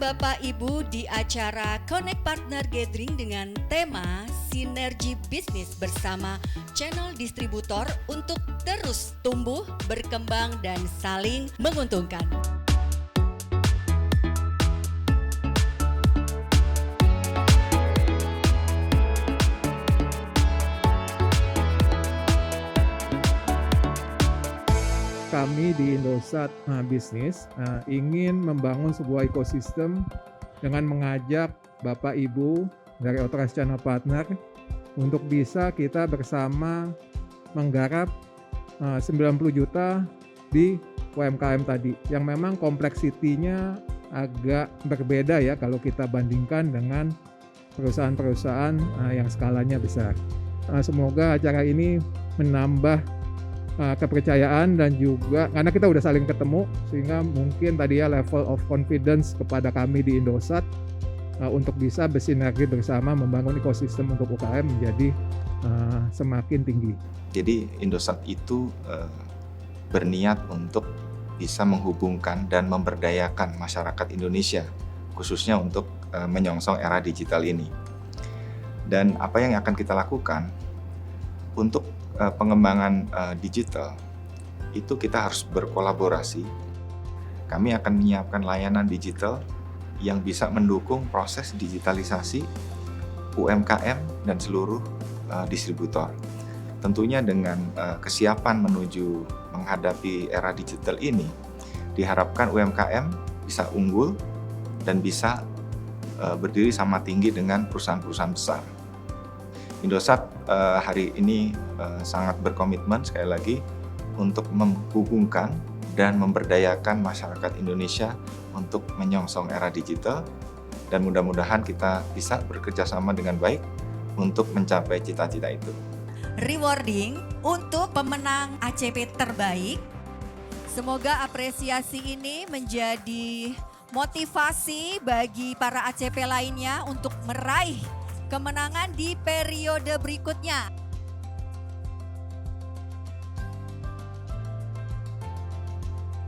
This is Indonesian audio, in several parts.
Bapak Ibu di acara Connect Partner Gathering dengan tema Sinergi Bisnis bersama channel distributor untuk terus tumbuh, berkembang, dan saling menguntungkan. Kami di Indosat Bisnis ingin membangun sebuah ekosistem dengan mengajak Bapak Ibu dari Authorized Channel Partner untuk bisa kita bersama menggarap 90 juta di UMKM tadi yang memang kompleksitinya agak berbeda ya kalau kita bandingkan dengan perusahaan-perusahaan yang skalanya besar. Semoga acara ini menambah kepercayaan dan juga karena kita udah saling ketemu sehingga mungkin tadi ya level of confidence kepada kami di Indosat untuk bisa bersinergi bersama membangun ekosistem untuk UKM menjadi semakin tinggi. Jadi Indosat itu berniat untuk bisa menghubungkan dan memberdayakan masyarakat Indonesia khususnya untuk menyongsong era digital ini. Dan apa yang akan kita lakukan untuk pengembangan digital itu kita harus berkolaborasi. Kami akan menyiapkan layanan digital yang bisa mendukung proses digitalisasi UMKM dan seluruh distributor. Tentunya dengan kesiapan menuju menghadapi era digital ini, diharapkan UMKM bisa unggul dan bisa berdiri sama tinggi dengan perusahaan-perusahaan besar. Indosat hari ini sangat berkomitmen sekali lagi untuk menghubungkan dan memberdayakan masyarakat Indonesia untuk menyongsong era digital dan mudah-mudahan kita bisa bekerja sama dengan baik untuk mencapai cita-cita itu. Rewarding untuk pemenang ACP terbaik. Semoga apresiasi ini menjadi motivasi bagi para ACP lainnya untuk meraih kemenangan di periode berikutnya.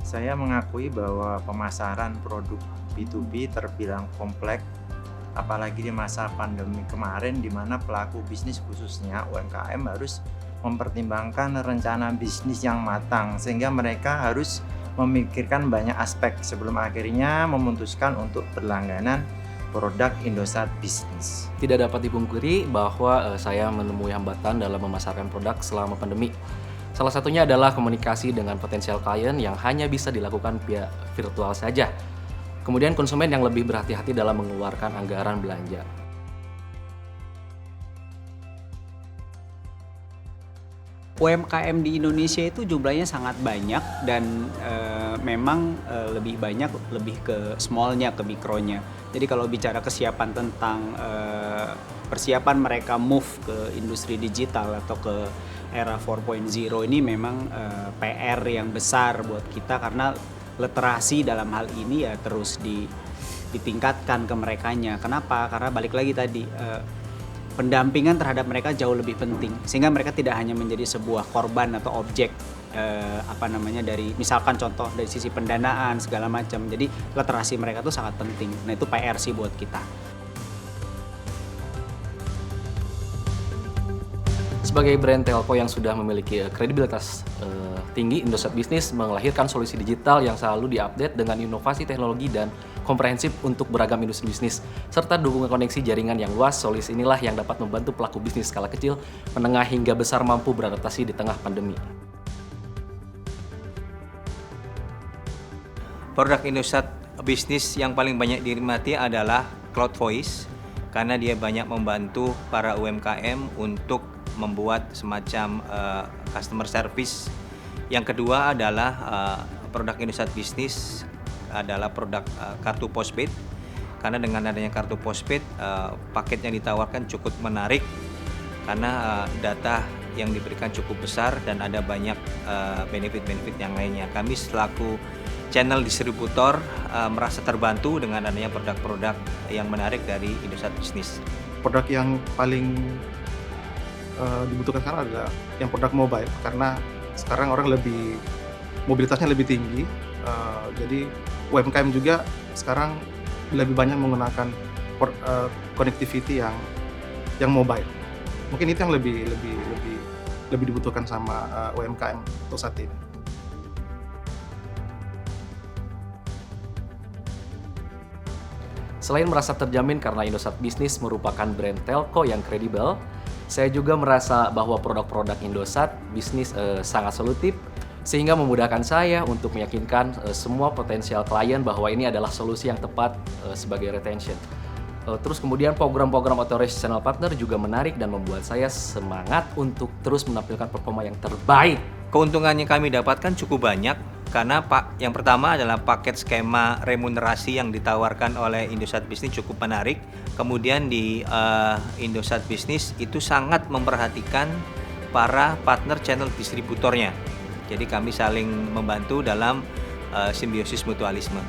Saya mengakui bahwa pemasaran produk B2B terbilang kompleks, apalagi di masa pandemi kemarin di mana pelaku bisnis khususnya UMKM harus mempertimbangkan rencana bisnis yang matang sehingga mereka harus memikirkan banyak aspek sebelum akhirnya memutuskan untuk berlangganan produk Indosat Bisnis. Tidak dapat dipungkiri bahwa saya menemui hambatan dalam memasarkan produk selama pandemi. Salah satunya adalah komunikasi dengan potensial klien yang hanya bisa dilakukan via virtual saja. Kemudian konsumen yang lebih berhati-hati dalam mengeluarkan anggaran belanja. UMKM di Indonesia itu jumlahnya sangat banyak dan memang lebih banyak lebih ke smallnya, ke mikronya. Jadi kalau bicara kesiapan tentang persiapan mereka move ke industri digital atau ke era 4.0 ini memang PR yang besar buat kita karena literasi dalam hal ini ya terus ditingkatkan ke merekanya. Kenapa? Karena balik lagi tadi pendampingan terhadap mereka jauh lebih penting sehingga mereka tidak hanya menjadi sebuah korban atau objek dari misalkan contoh dari sisi pendanaan segala macam. Jadi literasi mereka itu sangat penting. Nah itu PR sih buat kita. Sebagai brand telco yang sudah memiliki kredibilitas tinggi, Indosat Bisnis melahirkan solusi digital yang selalu diupdate dengan inovasi teknologi dan komprehensif untuk beragam industri bisnis, serta dukungan koneksi jaringan yang luas. Solusi inilah yang dapat membantu pelaku bisnis skala kecil, menengah hingga besar mampu beradaptasi di tengah pandemi. Produk Indosat Bisnis yang paling banyak dinikmati adalah Cloud Voice karena dia banyak membantu para UMKM untuk membuat semacam customer service. Yang kedua adalah produk Indosat Bisnis adalah produk kartu postpaid karena dengan adanya kartu postpaid paket yang ditawarkan cukup menarik karena data yang diberikan cukup besar dan ada banyak benefit-benefit yang lainnya. Kami selaku channel distributor merasa terbantu dengan adanya produk-produk yang menarik dari Indosat Bisnis. Produk yang paling dibutuhkan sekarang adalah yang produk mobile karena sekarang orang mobilitasnya lebih tinggi. Jadi UMKM juga sekarang lebih banyak menggunakan connectivity yang mobile. Mungkin itu yang lebih dibutuhkan sama UMKM untuk saat ini. Selain merasa terjamin karena Indosat Business merupakan brand telco yang kredibel, saya juga merasa bahwa produk-produk Indosat Business sangat solutif, sehingga memudahkan saya untuk meyakinkan semua potensial klien bahwa ini adalah solusi yang tepat sebagai retention. Terus kemudian program-program authorized channel partner juga menarik dan membuat saya semangat untuk terus menampilkan performa yang terbaik. Keuntungan yang kami dapatkan cukup banyak karena yang pertama adalah paket skema remunerasi yang ditawarkan oleh Indosat Business cukup menarik. Kemudian di Indosat Business itu sangat memperhatikan para partner channel distributornya. Jadi kami saling membantu dalam simbiosis mutualisme.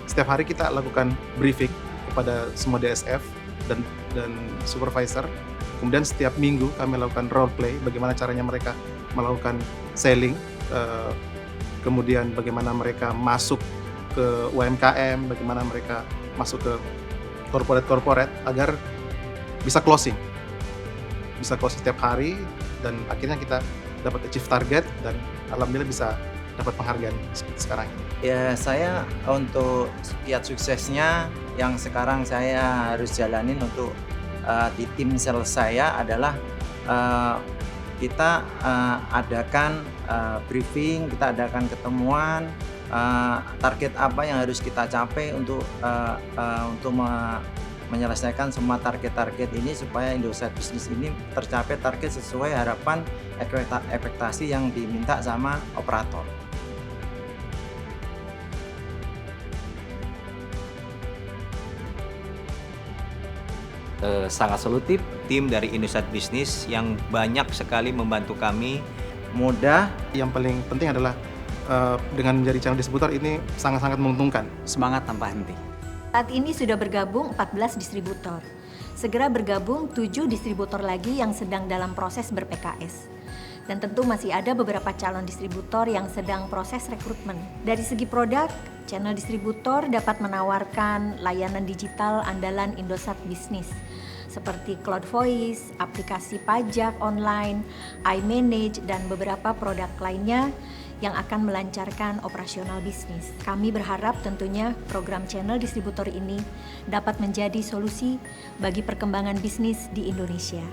Setiap hari kita lakukan briefing kepada semua DSF dan supervisor. Kemudian setiap minggu kami lakukan role play, bagaimana caranya mereka melakukan selling, kemudian bagaimana mereka masuk ke UMKM, bagaimana mereka masuk ke corporate agar bisa closing setiap hari, dan akhirnya kita dapat achieve target dan alhamdulillah bisa dapat penghargaan sekarang. Ya, saya untuk kiat suksesnya yang sekarang saya harus jalanin untuk di tim sales saya adalah kita adakan briefing, kita adakan ketemuan, target apa yang harus kita capai untuk menyelesaikan semua target-target ini supaya Indosat Business ini tercapai target sesuai harapan ekspektasi yang diminta sama operator. Sangat solutif. Tim dari Indosat Business yang banyak sekali membantu kami. Mudah. Yang paling penting adalah dengan menjadi channel distributor ini sangat-sangat menguntungkan. Semangat tanpa henti. Saat ini sudah bergabung 14 distributor. Segera bergabung 7 distributor lagi yang sedang dalam proses ber-PKS. Dan tentu masih ada beberapa calon distributor yang sedang proses rekrutmen. Dari segi produk, channel distributor dapat menawarkan layanan digital andalan Indosat Business seperti Cloud Voice, aplikasi pajak online, iManage, dan beberapa produk lainnya yang akan melancarkan operasional bisnis. Kami berharap tentunya program channel distributor ini dapat menjadi solusi bagi perkembangan bisnis di Indonesia.